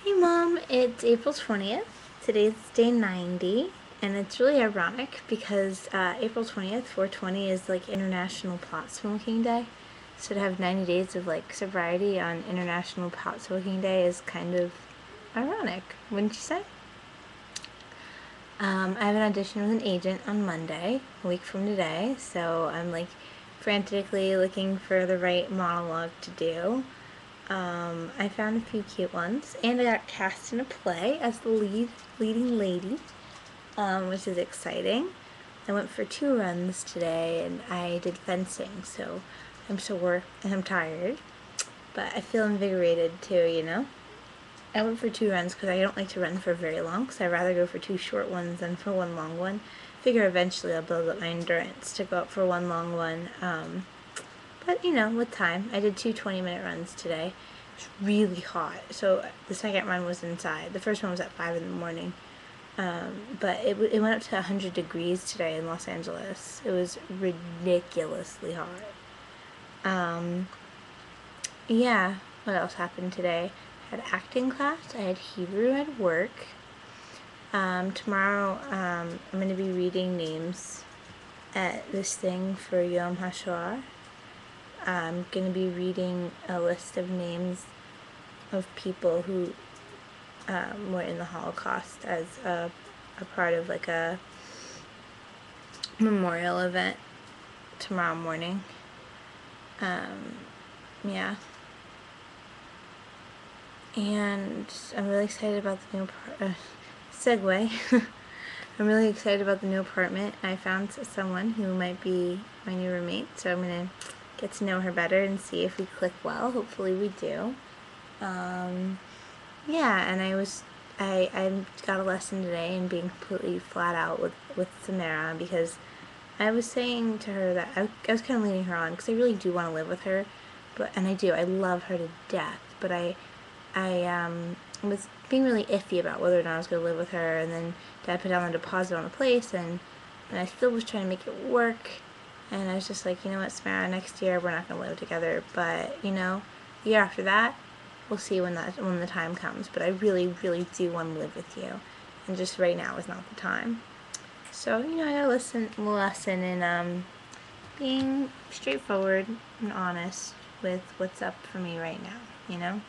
Hey Mom, it's April 20th. Today's day 90, and it's really ironic because April 20th, 420, is like International Pot Smoking Day. So to have 90 days of like sobriety on International Pot Smoking Day is kind of ironic, wouldn't you say? I have an audition with an agent on Monday, a week from today, so I'm like frantically looking for the right monologue to do. I found a few cute ones, and I got cast in a play as the leading lady, which is exciting. I went for 2 runs today, and I did fencing, so I'm sore and I'm tired, but I feel invigorated too, you know? I went for 2 runs because I don't like to run for very long, so I'd rather go for 2 short ones than for 1 long one. Figure eventually I'll build up my endurance to go up for 1 long one. But, you know, with time. I did 2 20-minute runs today. It was really hot. So the second run was inside. The first one was at 5 in the morning. But it went up to 100 degrees today in Los Angeles. It was ridiculously hot. Yeah, what else happened today? I had acting class. I had Hebrew at work. Tomorrow I'm going to be reading names at this thing for Yom HaShoah. I'm going to be reading a list of names of people who were in the Holocaust as a part of like a memorial event tomorrow morning. Yeah. And I'm really excited about the new segue. I'm really excited about the new apartment. I found someone who might be my new roommate, so I'm going to get to know her better and see if we click well. Hopefully we do. Yeah, and I got a lesson today in being completely flat out with Samara, because I was saying to her that I was kind of leading her on, because I really do want to live with her, and I love her to death, but I was being really iffy about whether or not I was going to live with her, and then Dad put down a deposit on the place, and I still was trying to make it work, and I was just like, you know what, Samara, next year we're not going to live together, but, you know, the year after that, we'll see when the time comes, but I really, really do want to live with you, and just right now is not the time. So, you know, I got a lesson in being straightforward and honest with what's up for me right now, you know?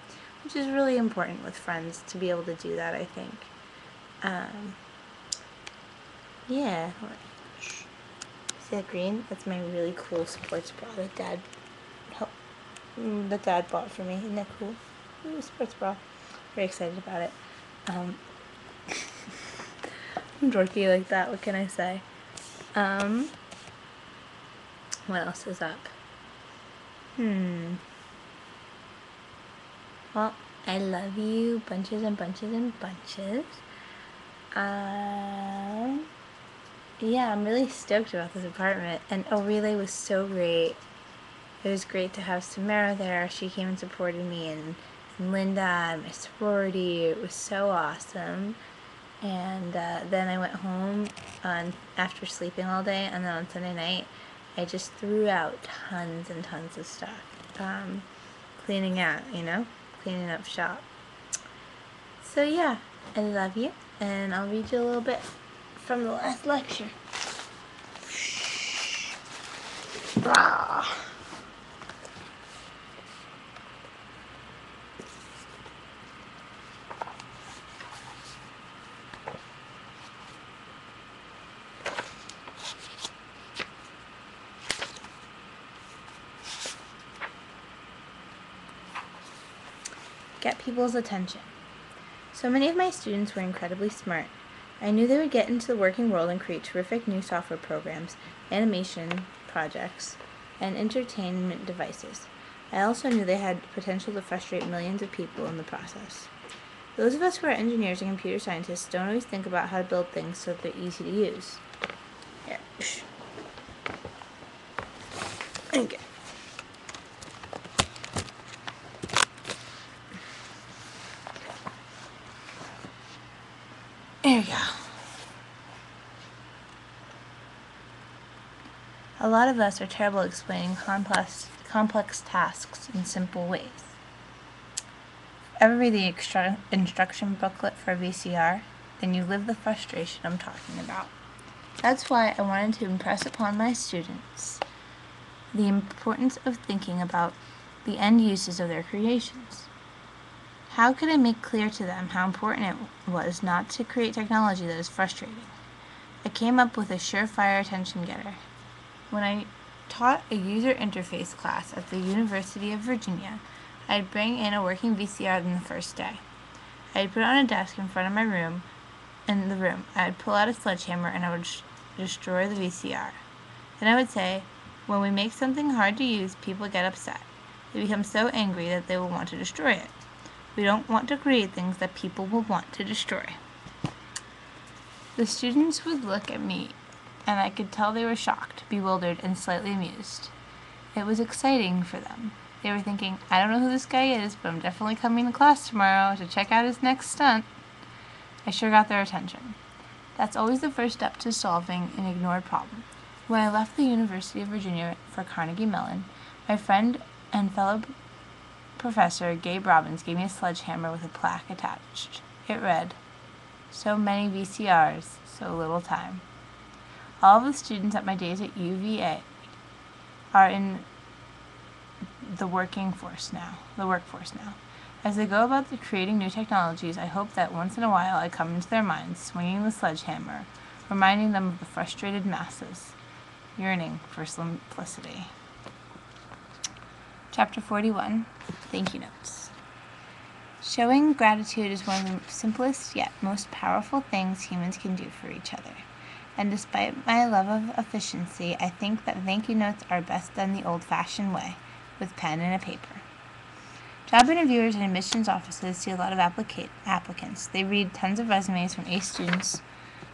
Which is really important with friends, to be able to do that, I think. Yeah. See that green? That's my really cool sports bra that Dad bought for me. Isn't that cool? Ooh, sports bra. Very excited about it. I'm dorky like that, what can I say? What else is up? Well, I love you bunches and bunches and bunches. Yeah, I'm really stoked about this apartment, and Relay was so great. It was great to have Samara there. She came and supported me, and Linda and my sorority. It was so awesome. And then I went home after sleeping all day, and then on Sunday night, I just threw out tons and tons of stuff. Cleaning out, you know? Cleaning up shop. So yeah, I love you, and I'll read you a little bit from the last lecture. Brah. Get people's attention. So many of my students were incredibly smart. I knew they would get into the working world and create terrific new software programs, animation projects, and entertainment devices. I also knew they had potential to frustrate millions of people in the process. Those of us who are engineers and computer scientists don't always think about how to build things so that they're easy to use. Here. Okay. There we go. A lot of us are terrible at explaining complex tasks in simple ways. Ever read the instruction booklet for a VCR? Then you live the frustration I'm talking about. That's why I wanted to impress upon my students the importance of thinking about the end uses of their creations. How could I make clear to them how important it was not to create technology that is frustrating? I came up with a surefire attention getter. When I taught a user interface class at the University of Virginia, I'd bring in a working VCR on the first day. I'd put it on a desk in front of my room. In the room, I'd pull out a sledgehammer and I would destroy the VCR. Then I would say, when we make something hard to use, people get upset. They become so angry that they will want to destroy it. We don't want to create things that people will want to destroy. The students would look at me, and I could tell they were shocked, bewildered, and slightly amused. It was exciting for them. They were thinking, I don't know who this guy is, but I'm definitely coming to class tomorrow to check out his next stunt. I sure got their attention. That's always the first step to solving an ignored problem. When I left the University of Virginia for Carnegie Mellon, my friend and fellow professor Gabe Robbins gave me a sledgehammer with a plaque attached. It read, "So many VCRs, so little time." All of the students at my days at UVA are in the workforce now. As they go about creating new technologies, I hope that once in a while I come into their minds swinging the sledgehammer, reminding them of the frustrated masses yearning for simplicity. Chapter 41, Thank You Notes. Showing gratitude is one of the simplest yet most powerful things humans can do for each other. And despite my love of efficiency, I think that thank you notes are best done the old-fashioned way, with pen and a paper. Job interviewers and admissions offices see a lot of applicants. They read tons of resumes from A students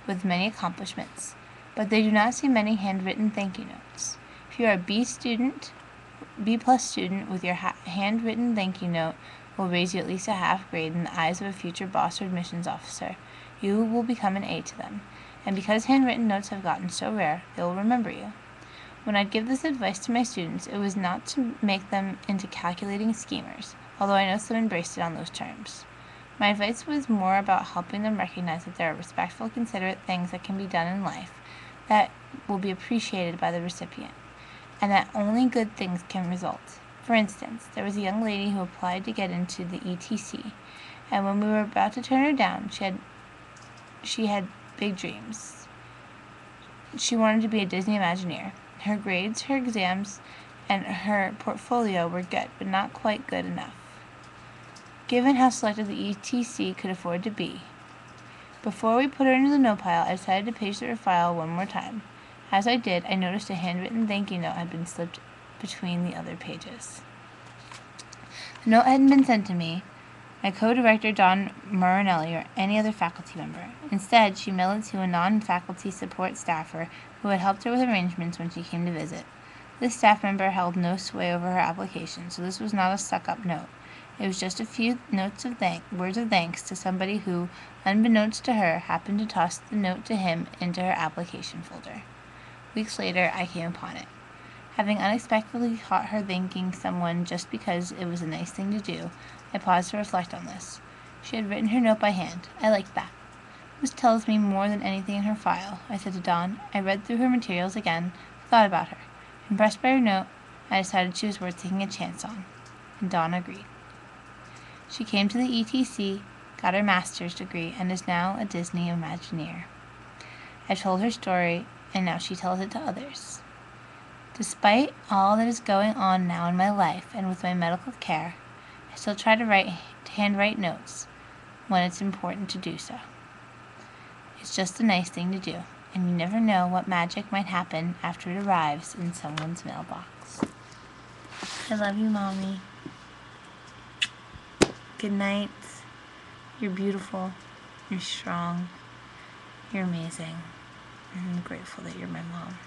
with many accomplishments, but they do not see many handwritten thank you notes. If you are a B+ student with your handwritten thank you note will raise you at least a half grade in the eyes of a future boss or admissions officer. You will become an A to them. And because handwritten notes have gotten so rare, they will remember you. When I'd give this advice to my students, it was not to make them into calculating schemers, although I know some embraced it on those terms. My advice was more about helping them recognize that there are respectful, considerate things that can be done in life that will be appreciated by the recipient, and that only good things can result. For instance, there was a young lady who applied to get into the ETC, and when we were about to turn her down, she had big dreams. She wanted to be a Disney Imagineer. Her grades, her exams, and her portfolio were good, but not quite good enough, given how selective the ETC could afford to be. Before we put her into the no pile, I decided to page through her file one more time. As I did, I noticed a handwritten thank you note had been slipped between the other pages. The note hadn't been sent to me, my co-director Don Marinelli, or any other faculty member. Instead, she mailed it to a non-faculty support staffer who had helped her with arrangements when she came to visit. This staff member held no sway over her application, so this was not a stuck-up note. It was just a few words of thanks to somebody who, unbeknownst to her, happened to toss the note to him into her application folder. Weeks later, I came upon it. Having unexpectedly caught her thanking someone just because it was a nice thing to do, I paused to reflect on this. She had written her note by hand. I liked that. This tells me more than anything in her file, I said to Dawn. I read through her materials again, thought about her. Impressed by her note, I decided she was worth taking a chance on, and Dawn agreed. She came to the ETC, got her master's degree, and is now a Disney Imagineer. I told her story, and now she tells it to others. Despite all that is going on now in my life and with my medical care, I still try to handwrite notes when it's important to do so. It's just a nice thing to do, and you never know what magic might happen after it arrives in someone's mailbox. I love you, Mommy. Good night. You're beautiful. You're strong. You're amazing. I'm grateful that you're my mom.